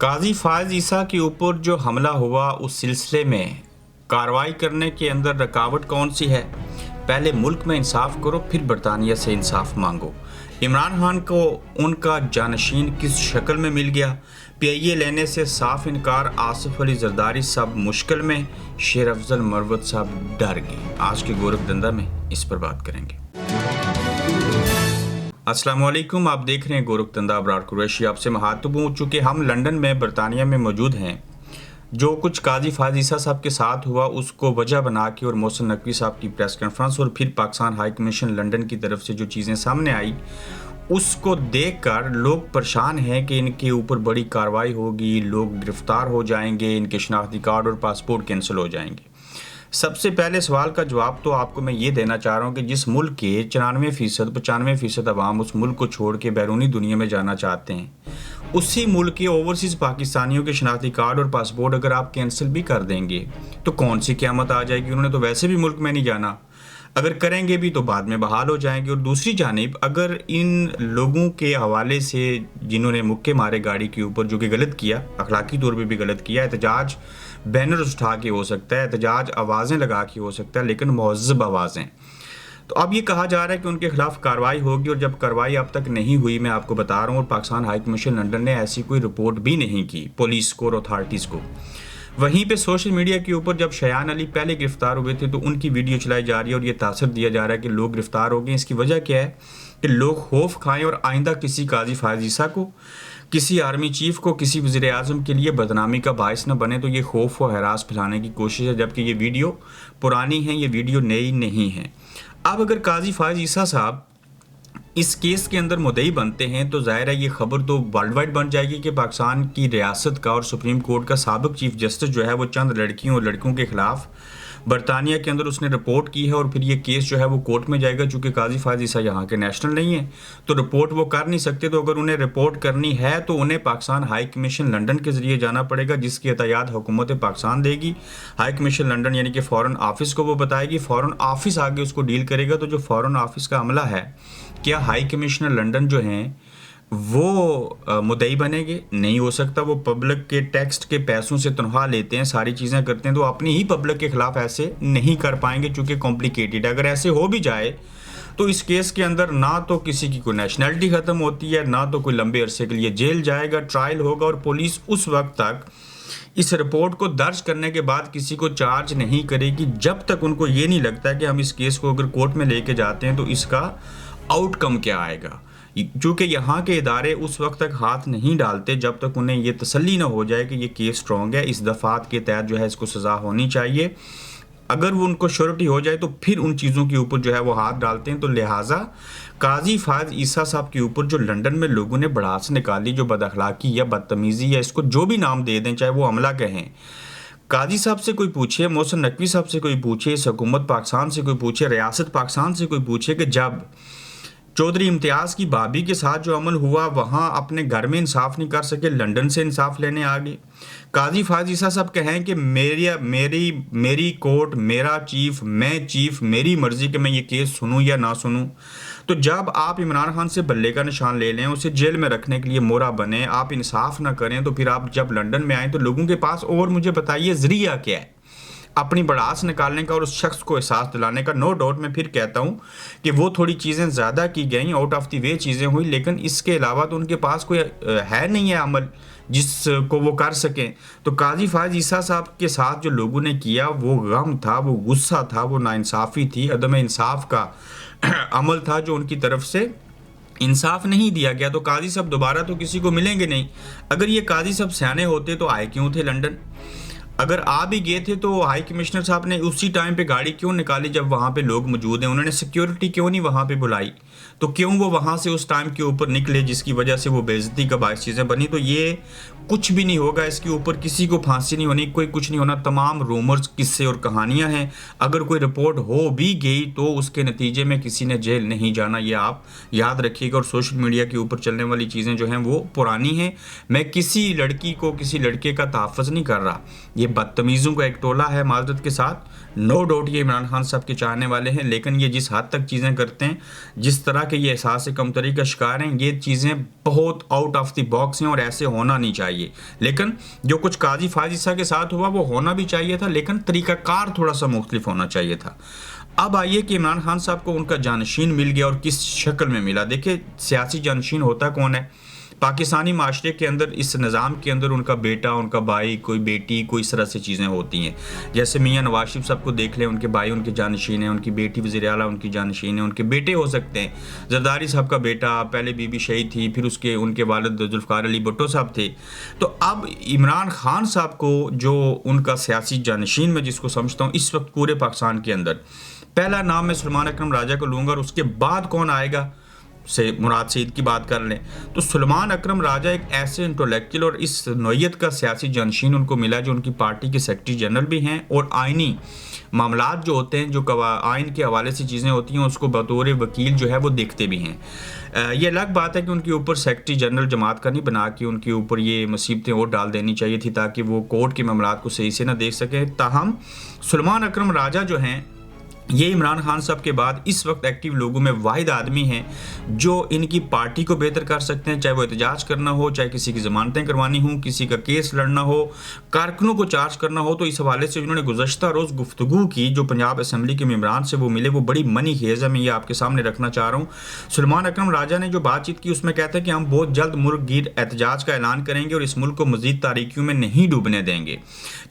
काजी फायज ईसा के ऊपर जो हमला हुआ उस सिलसिले में कार्रवाई करने के अंदर रुकावट कौन सी है? पहले मुल्क में इंसाफ करो, फिर बरतानिया से इंसाफ मांगो। इमरान खान को उनका जानशीन किस शक्ल में मिल गया? पीआईए लेने से साफ इनकार। आसिफ अली जरदारी साहब मुश्किल में, शेर अफजल मरवत साहब डर गए। आज के गोरखधंधा में इस पर बात करेंगे। अस्सलाम वालेकुम, आप देख रहे हैं गोरखधंधा। अबरार कुरैशी आपसे मुखातिब हूं। चूँकि हम लंदन में बरतानिया में मौजूद हैं, जो कुछ काजी फायज ईसा साहब के साथ हुआ उसको वजह बना के और मोहसिन नकवी साहब की प्रेस कॉन्फ्रेंस और फिर पाकिस्तान हाई कमीशन लंदन की तरफ से जो चीज़ें सामने आई उसको देखकर लोग परेशान हैं कि इनके ऊपर बड़ी कार्रवाई होगी, लोग गिरफ्तार हो जाएंगे, इनके शनाख्ती कार्ड और पासपोर्ट कैंसिल हो जाएंगे। सबसे पहले सवाल का जवाब तो आपको मैं ये देना चाह रहा हूँ कि जिस मुल्क के 95% अवाम उस मुल्क को छोड़ के बैरूनी दुनिया में जाना चाहते हैं, उसी मुल्क के ओवरसीज़ पाकिस्तानियों के शनाख्ती कार्ड और पासपोर्ट अगर आप कैंसिल भी कर देंगे तो कौन सी क़यामत आ जाएगी? उन्होंने तो वैसे भी मुल्क में नहीं जाना, अगर करेंगे भी तो बाद में बहाल हो जाएंगे। और दूसरी जानिब अगर इन लोगों के हवाले से जिन्होंने मुक्के मारे गाड़ी के ऊपर, जो कि गलत किया, अखलाकी तौर पे भी गलत किया, एहतजाज बैनर उठा के हो सकता है, एहतजाज आवाज़ें लगा के हो सकता है, लेकिन महज़्ज़ब आवाज़ें। तो अब ये कहा जा रहा है कि उनके खिलाफ कार्रवाई होगी, और जब कार्रवाई अब तक नहीं हुई, मैं आपको बता रहा हूँ, और पाकिस्तान हाई कमीशन लंदन ने ऐसी कोई रिपोर्ट भी नहीं की पुलिस को और अथॉरिटीज़ को। वहीं पे सोशल मीडिया के ऊपर जब शयान अली पहले गिरफ्तार हुए थे तो उनकी वीडियो चलाई जा रही है और ये तासर दिया जा रहा है कि लोग गिरफ्तार हो गए। इसकी वजह क्या है कि लोग खौफ खाएं और आइंदा किसी काजी फायज ईसा को, किसी आर्मी चीफ को, किसी वज़ीर आज़म के लिए बदनामी का बायस न बने। तो ये खौफ व हरास फैलाने की कोशिश है, जबकि ये वीडियो पुरानी है, ये वीडियो नई नहीं है। अब अगर काजी फायज ईसा साहब इस केस के अंदर मुद्दई बनते हैं तो ज़ाहिर है ये खबर तो वर्ल्ड वाइड बन जाएगी कि पाकिस्तान की रियासत का और सुप्रीम कोर्ट का साबिक चीफ जस्टिस जो है वो चंद लड़कियों और लड़कों के खिलाफ बरतानिया के अंदर उसने रिपोर्ट की है, और फिर ये केस जो है वो कोर्ट में जाएगा। चूँकि काजी फायज ईसा यहाँ के नेशनल नहीं है तो रिपोर्ट वो कर नहीं सकते। तो अगर उन्हें रिपोर्ट करनी है तो उन्हें पाकिस्तान हाई कमीशन लंदन के ज़रिए जाना पड़ेगा, जिसकी हदायत हुकूमत पाकिस्तान देगी। हाई कमीशन लंदन यानी कि फ़ॉरेन ऑफिस को वो बताएगी, फ़ॉरेन ऑफिस आगे उसको डील करेगा। तो जो फ़ॉरेन ऑफिस का अमला है, क्या हाई कमिश्नर लंदन जो हैं वो मुद्दई बनेंगे? नहीं हो सकता। वो पब्लिक के टैक्स के पैसों से तनख्वाह लेते हैं, सारी चीज़ें करते हैं, तो अपनी ही पब्लिक के ख़िलाफ़ ऐसे नहीं कर पाएंगे, चूँकि कॉम्प्लिकेटेड। अगर ऐसे हो भी जाए तो इस केस के अंदर ना तो किसी की कोई नेशनैलिटी ख़त्म होती है, ना तो कोई लंबे अरसे के लिए जेल जाएगा, ट्रायल होगा, और पुलिस उस वक्त तक इस रिपोर्ट को दर्ज करने के बाद किसी को चार्ज नहीं करेगी जब तक उनको ये नहीं लगता है कि हम इस केस को अगर कोर्ट में लेके जाते हैं तो इसका आउटकम क्या आएगा। चूँकि यहाँ के इदारे उस वक्त तक हाथ नहीं डालते जब तक उन्हें ये तसल्ली ना हो जाए कि ये केस स्ट्रॉन्ग है, इस दफ़ात के तहत जो है इसको सज़ा होनी चाहिए। अगर वो उनको श्योरिटी हो जाए तो फिर उन चीज़ों के ऊपर जो है वो हाथ डालते हैं। तो लिहाजा काजी फायज ईसा साहब के ऊपर जो लंदन में लोगों ने भड़ास निकाली, जो बदअखलाकी या बदतमीज़ी या इसको जो भी नाम दे दें, चाहे वो हमला कहें, काजी साहब से कोई पूछे, मोहसिन नकवी साहब से कोई पूछे, इस हुकूमत पाकिस्तान से कोई पूछे, रियासत पाकिस्तान से कोई पूछे कि जब चौधरी इम्तियाज़ की भाभी के साथ जो अमल हुआ वहाँ अपने घर में इंसाफ नहीं कर सके, लंदन से इंसाफ लेने आ गए। काजी फायज ईसा साहब कहें कि मेरी कोर्ट, मेरा चीफ, मैं चीफ, मेरी मर्ज़ी कि मैं ये केस सुनूं या ना सुनूं। तो जब आप इमरान खान से बल्ले का निशान ले लें, उसे जेल में रखने के लिए मोहरा बने, आप इंसाफ ना करें, तो फिर आप जब लंदन में आएँ तो लोगों के पास और मुझे बताइए ज़रिया क्या है अपनी भड़ास निकालने का और उस शख्स को एहसास दिलाने का। नो डाउट मैं फिर कहता हूँ कि वो थोड़ी चीज़ें ज़्यादा की गई, आउट ऑफ द वे चीज़ें हुई, लेकिन इसके अलावा तो उनके पास कोई है नहीं है अमल जिसको वो कर सकें। तो काजी फायज ईसा साहब के साथ जो लोगों ने किया वो गम था, वो गुस्सा था, वो नाइंसाफ़ी थी, अदम इंसाफ का अमल था जो उनकी तरफ से इंसाफ नहीं दिया गया। तो काजी साहब दोबारा तो किसी को मिलेंगे नहीं। अगर ये काजी साहब सियाने होते तो आए क्यों थे लंदन? अगर आ भी गए थे तो हाई कमिश्नर साहब ने उसी टाइम पे गाड़ी क्यों निकाली जब वहाँ पे लोग मौजूद हैं? उन्होंने सिक्योरिटी क्यों नहीं वहाँ पे बुलाई? तो क्यों वो वहाँ से उस टाइम के ऊपर निकले जिसकी वजह से वो बेइज्जती का बायस चीज़ें बनी? तो ये कुछ भी नहीं होगा, इसके ऊपर किसी को फांसी नहीं होनी, कोई कुछ नहीं होना। तमाम रूमर्स, किस्से और कहानियाँ हैं। अगर कोई रिपोर्ट हो भी गई तो उसके नतीजे में किसी ने जेल नहीं जाना, ये आप याद रखिएगा। और सोशल मीडिया के ऊपर चलने वाली चीज़ें जो हैं वो पुरानी हैं। मैं किसी लड़की को, किसी लड़के का तहफ़्फ़ुज़ नहीं कर रहा, ये बदतमीज़ों का एक टोला है माज़रत के साथ। नो डाउट ये इमरान खान साहब के चाहने वाले हैं, लेकिन ये जिस हद तक चीज़ें करते हैं, जिस तरह कि ये एहसास कमतरी का शिकार हैं, ये चीज़ें बहुत आउट ऑफ द बॉक्स हैं और ऐसे होना नहीं चाहिए। लेकिन जो कुछ काजी फाजिसा के साथ हुआ वो होना भी चाहिए था, लेकिन तरीक़ाकार थोड़ा सा मुख्तलिफ होना चाहिए था। अब आइए कि इमरान खान साहब को उनका जानशीन मिल गया और किस शक्ल में मिला। देखिए, सियासी जानशीन होता कौन है? पाकिस्तानी माशरे के अंदर, इस निज़ाम के अंदर उनका बेटा, उनका भाई, कोई बेटी, कोई इस तरह से चीज़ें होती हैं। जैसे मियाँ नवाज शरीफ साहब को देख लें, उनके भाई उनके जानशीन हैं, उनकी बेटी वज़ीर आला उनकी जानशीन है, उनके बेटे हो सकते हैं। जरदारी साहब का बेटा, पहले बीबी शहीद थी, फिर उसके उनके वालिद जुल्फ़िकार अली भुट्टो साहब थे। तो अब इमरान खान साहब को जो उनका सियासी जानशीन मैं जिसको समझता हूँ इस वक्त पूरे पाकिस्तान के अंदर, पहला नाम मैं सुलेमान अकरम राजा को लूँगा और उसके बाद कौन आएगा से मुराद सईद की बात कर लें तो सुलेमान अकरम राजा एक ऐसे इंटेलेक्चुअल और इस नौयत का सियासी जानशीन उनको मिला जो उनकी पार्टी के सेक्रेटरी जनरल भी हैं और आइनी मामलात जो होते हैं, जो आइन के हवाले से चीज़ें होती हैं, उसको बतौर वकील जो है वो देखते भी हैं। ये अलग बात है कि उनके ऊपर सेक्रेटरी जनरल जमात का नहीं बना के उनके ऊपर ये मुसीबतें और डाल देनी चाहिए थी ताकि वो कोर्ट के मामलात को सही से ना देख सकें। ताहम सुलेमान अकरम राजा जो हैं ये इमरान खान साहब के बाद इस वक्त एक्टिव लोगों में वाहिद आदमी हैं जो इनकी पार्टी को बेहतर कर सकते हैं, चाहे वो एहतजाज करना हो, चाहे किसी की ज़मानतें करवानी हो, किसी का केस लड़ना हो, कारकुनों को चार्ज करना हो। तो इस हवाले से उन्होंने गुज़श्ता रोज़ गुफ्तगू की जो पंजाब असम्बली के मेम्बरान से वो मिले, वो बड़ी मनी खेज़ है। मैं ये आपके सामने रखना चाह रहा हूँ। सुलेमान अकरम राजा ने जो बातचीत की उसमें कहते हैं कि हम बहुत जल्द मुल्क गिर एहतजाज का ऐलान करेंगे और इस मुल्क को मज़ीद तारीकियों में नहीं डूबने देंगे।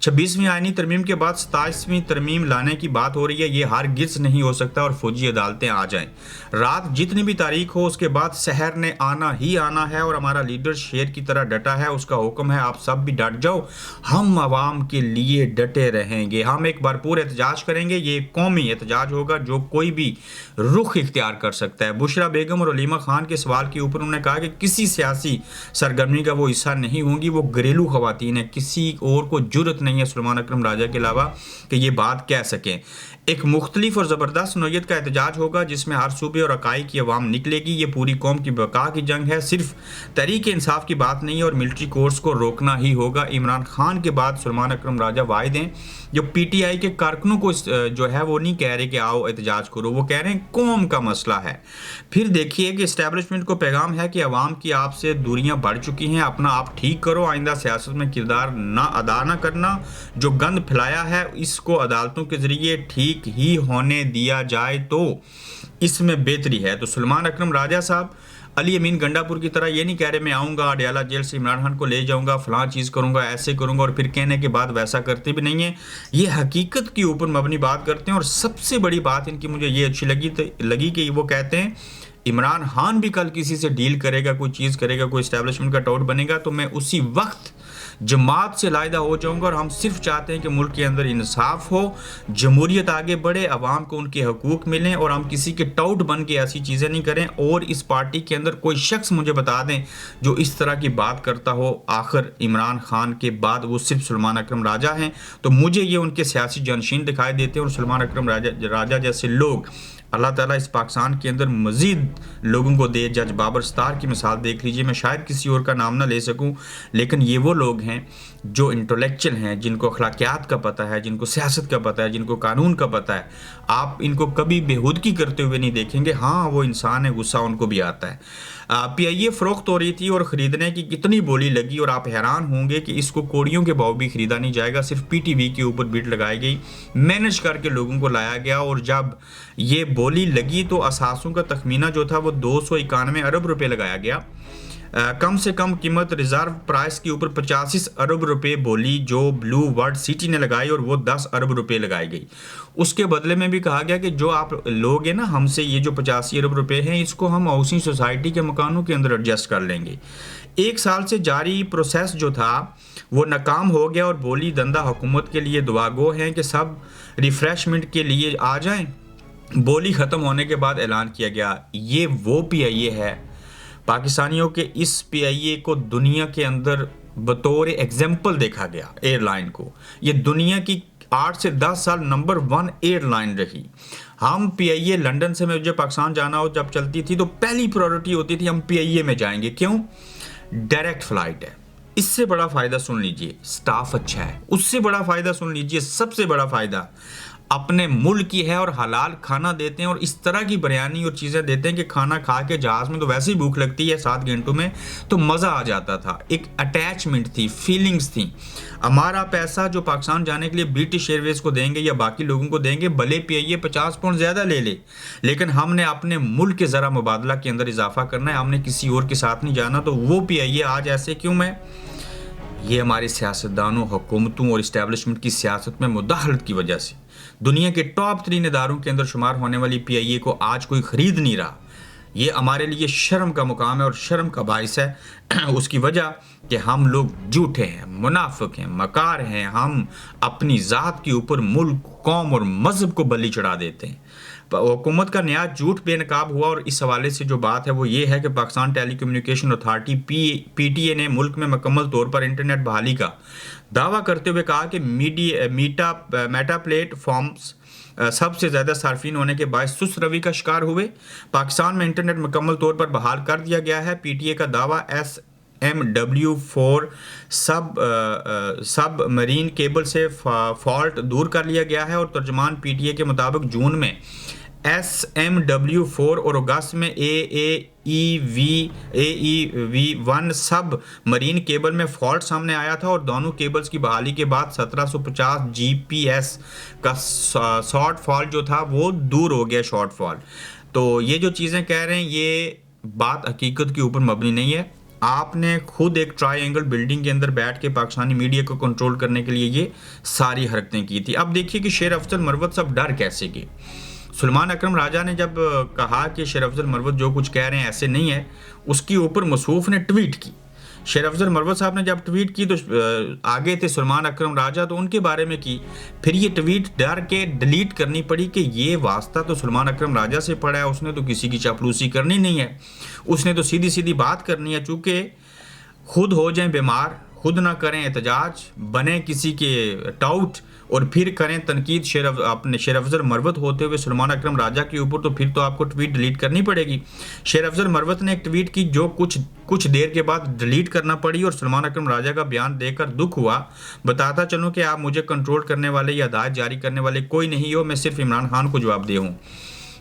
26वीं आइनी तरमीम के बाद 27वीं तरमीम लाने की बात हो रही है, ये गिर्स नहीं हो सकता और फौजी अदालतें आ जाएं। रात जितनी भी तारीख हो उसके बाद शहर ने आना ही आना है और हमारा लीडर शेर की तरह डटा है, उसका हुक्म है आप सब भी डट जाओ, हम आवाम के लिए डटे रहेंगे, हम एक बार पूरे एहतजाज करेंगे। ये कौमी एहतजाज होगा जो कोई भी रुख इख्तियार कर सकता है। बुशरा बेगम और अलीमा खान के सवाल के ऊपर उन्होंने कहा कि किसी सियासी सरगर्मी का वो हिस्सा नहीं होंगी, वो घरेलू खवातीन है, किसी और को जुर्रत नहीं है सुलेमान अकरम राजा के अलावा कि ये बात कह सकें। एक मुख्तलिफ और ज़बरदस्त नौयत का एहतजाज होगा जिसमें हर सूबे और अकाई की अवाम निकलेगी। ये पूरी कौम की बका की जंग है, सिर्फ तहरीक इंसाफ की बात नहीं है और मिलिट्री कोर्स को रोकना ही होगा। इमरान खान के बाद सुलेमान अकरम राजा वाहिद हैं जो PTI के कारकुनों को जो है वो नहीं कह रहे कि आओ एहतजाज करो, वो कह रहे हैं कौम का मसला है। फिर देखिए कि इस्टेब्लिशमेंट को पैगाम है कि अवाम की आपसे दूरियां बढ़ चुकी हैं, अपना आप ठीक करो, आइंदा सियासत में किरदार ना अदा ना करना, जो गंद फैलाया है इसको अदालतों के ज़रिए ठीक ही होने दिया जाए तो इसमें बेहतरी है। तो सुलेमान अकरम राजा साहब अली अमीन गंडापुर की तरह ये नहीं कह रहे मैं आऊँगा अडयाला जेल से इमरान खान को ले जाऊँगा, फलां चीज़ करूँगा, ऐसे करूँगा, और फिर कहने के बाद वैसा करते भी नहीं है। ये हकीकत के ऊपर मबनी बात करते हैं। और सबसे बड़ी बात इनकी मुझे ये अच्छी लगी कि वो कहते हैं इमरान खान भी कल किसी से डील करेगा, कोई चीज़ करेगा, कोई इस्टेब्लिशमेंट का टाउट बनेगा तो मैं उसी वक्त जमात से लायदा हो जाऊंगा। और हम सिर्फ चाहते हैं कि मुल्क के अंदर इंसाफ हो, जमहूरियत आगे बढ़े, अवाम को उनके हकूक़ मिलें और हम किसी के टाउट बन के ऐसी चीज़ें नहीं करें। और इस पार्टी के अंदर कोई शख्स मुझे बता दें जो इस तरह की बात करता हो। आखिर इमरान खान के बाद वो सिर्फ सुलेमान अकरम राजा हैं, तो मुझे ये उनके सियासी जानशीन दिखाई देते हैं। और सुलेमान अकरम राजा जैसे लोग अल्लाह ताला इस पाकिस्तान के अंदर मज़ीद लोगों को दे। जज बाबर स्तार की मिसाल देख लीजिए, मैं शायद किसी और का नाम ना ले सकूं, लेकिन ये वो लोग हैं जो इंटेलेक्चुअल हैं, जिनको अखलाकियात का पता है, जिनको सियासत का पता है, जिनको कानून का पता है। आप इनको कभी बेहूदगी करते हुए नहीं देखेंगे। हाँ, वो इंसान है, गुस्सा उनको भी आता है। PIA फ़रोख्त हो रही थी और ख़रीदने की कितनी बोली लगी और आप हैरान होंगे कि इसको कोड़ियों के भाव भी ख़रीदा नहीं जाएगा, सिर्फ PTV के ऊपर बिड लगाई गई, मैनेज करके लोगों को लाया गया। और जब ये बोली लगी तो असासों का तखमीना जो था वो 291 अरब रुपए लगाया गया। कम से कम कीमत रिजर्व प्राइस के ऊपर 85 अरब रुपए बोली जो ब्लू वर्ल्ड सिटी ने लगाई और वो 10 अरब रुपए लगाई गई। उसके बदले में भी कहा गया कि जो आप लोग हैं ना हमसे, ये जो 85 अरब रुपए हैं इसको हम हाउसिंग सोसाइटी के मकानों के अंदर एडजस्ट कर लेंगे। 1 साल से जारी प्रोसेस जो था वो नाकाम हो गया और बोली दंदा हुकूमत के लिए दुआगो हैं कि सब रिफ्रेशमेंट के लिए आ जाएं। बोली ख़त्म होने के बाद ऐलान किया गया। ये वो PIA है, पाकिस्तानियों के इस PIA को दुनिया के अंदर बतौर एग्जाम्पल देखा गया एयरलाइन को। ये दुनिया की 8 से 10 साल नंबर 1 एयरलाइन रही। हम PIA लंदन से मुझे पाकिस्तान जाना हो जब चलती थी तो पहली प्रायोरिटी होती थी हम PIA में जाएंगे। क्यों? डायरेक्ट फ्लाइट है। इससे बड़ा फ़ायदा सुन लीजिए, स्टाफ अच्छा है। उससे बड़ा फ़ायदा सुन लीजिए, सबसे बड़ा फ़ायदा अपने मुल्क की है और हलाल खाना देते हैं और इस तरह की बिरयानी और चीज़ें देते हैं कि खाना खा के जहाज़ में तो वैसे ही भूख लगती है 7 घंटों में, तो मज़ा आ जाता था। एक अटैचमेंट थी, फीलिंग्स थी। हमारा पैसा जो पाकिस्तान जाने के लिए ब्रिटिश एयरवेज को देंगे या बाकी लोगों को देंगे, भले पीआईए 50 पाउंड ज़्यादा ले ले, लेकिन हमने अपने मुल्क के ज़रा मुबादला के अंदर इजाफा करना है, हमने किसी और के साथ नहीं जाना। तो वो पीआईए आज ऐसे क्यों है? ये हमारे सियासतदानों, हुकूमतों और इस्टेब्लिशमेंट की सियासत में मुदाखलत की वजह से दुनिया के टॉप 3 इदारों के अंदर शुमार होने वाली पीआईए को आज कोई ख़रीद नहीं रहा। ये हमारे लिए शर्म का मुकाम है और शर्म का बाइस है उसकी वजह कि हम लोग झूठे हैं, मुनाफिक हैं, मकार हैं। हम अपनी ज़ात के ऊपर मुल्क, कौम और मज़हब को बलि चढ़ा देते हैं। हुकूमत का नया झूठ बेनकाब हुआ और इस हवाले से जो बात है वो ये है कि Pakistan telecommunication authority PTA ने मुल्क में मुकम्मल तौर पर इंटरनेट बहाली का दावा करते हुए कहा कि मेटा प्लेटफॉर्म्स सबसे ज़्यादा सार्फिन होने के बायस सुस्त रवि का शिकार हुए। पाकिस्तान में इंटरनेट मुकम्मल तौर पर बहाल कर दिया गया है। पीटीए का दावा SMW4 सब मरीन केबल से फॉल्ट दूर कर लिया गया है और तर्जुमान पीटीए के मुताबिक जून में SMW4 और अगस्त में AEV1 सब मरीन केबल में फॉल्ट सामने आया था और दोनों केबल्स की बहाली के बाद 1750 GPS का शॉर्ट फॉल जो था वो दूर हो गया, शॉर्ट फॉल। तो ये जो चीज़ें कह रहे हैं ये बात हकीकत के ऊपर मबनी नहीं है। आपने खुद एक ट्रायंगल बिल्डिंग के अंदर बैठ के पाकिस्तानी मीडिया को कंट्रोल करने के लिए ये सारी हरकतें की थी। अब देखिए कि शेर अफजल मरवत सब डर कैसे गए। सुलेमान अकरम राजा ने जब कहा कि शेर अफजल मरवत जो कुछ कह रहे हैं ऐसे नहीं है, उसके ऊपर मसूफ ने ट्वीट की। शेर अफजल मरवत साहब ने जब ट्वीट की तो आगे थे सुलेमान अकरम राजा, तो उनके बारे में की। फिर ये ट्वीट डर के डिलीट करनी पड़ी कि ये वास्ता तो सुलेमान अकरम राजा से पड़ा है, उसने तो किसी की चापलूसी करनी नहीं है, उसने तो सीधी सीधी बात करनी है। चूँकि खुद हो जाएं बीमार, खुद ना करें एहतजाज, बने किसी के टाउट और फिर करें तनकीद अपने शेर अफजल मरवत होते हुए सुलेमान अकरम राजा के ऊपर, तो फिर तो आपको ट्वीट डिलीट करनी पड़ेगी। शेर अफजल मरवत ने एक ट्वीट की जो कुछ देर के बाद डिलीट करना पड़ी और सुलेमान अकरम राजा का बयान देखकर दुख हुआ। बताता चलूँ कि आप मुझे कंट्रोल करने वाले या हदायत जारी करने वाले कोई नहीं हो, मैं सिर्फ इमरान खान को जवाबदेह हूँ।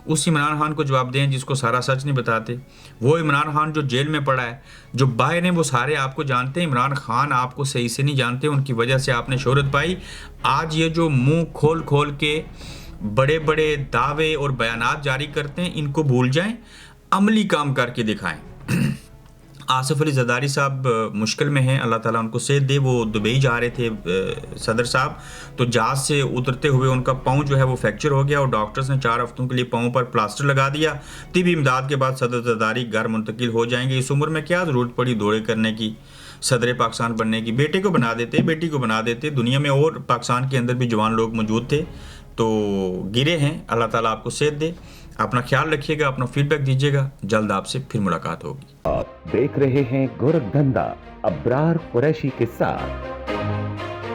उस इमरान खान को जवाब दें जिसको सारा सच नहीं बताते। वो इमरान खान जो जेल में पड़ा है, जो बाहर हैं, वो सारे आपको जानते हैं। इमरान खान आपको सही से नहीं जानते, उनकी वजह से आपने शोहरत पाई। आज ये जो मुंह खोल खोल के बड़े बड़े दावे और बयानात जारी करते हैं, इनको भूल जाएं, अमली काम करके दिखाएं। आसिफ अली जरदारी साहब मुश्किल में हैं, अल्लाह ताला उनको सेहत दे। वो दुबई जा रहे थे सदर साहब, तो जहाज़ से उतरते हुए उनका पाँव जो है वो फ्रैक्चर हो गया और डॉक्टर्स ने 4 हफ्तों के लिए पाँव पर प्लास्टर लगा दिया। तिबी इमदाद के बाद सदर जरदारी घर मुंतकिल हो जाएंगे। इस उम्र में क्या ज़रूरत पड़ी दौड़े करने की, सदर पाकिस्तान बनने की? बेटे को बना देते, बेटी को बना देते। दुनिया में और पाकिस्तान के अंदर भी जवान लोग मौजूद थे, तो गिरे हैं। अल्लाह ताला आपको सेहत दे। अपना ख्याल रखिएगा, अपना फीडबैक दीजिएगा। जल्द आपसे फिर मुलाकात होगी। आप देख रहे हैं गोरखधंधा अब्रार कुरैशी के साथ।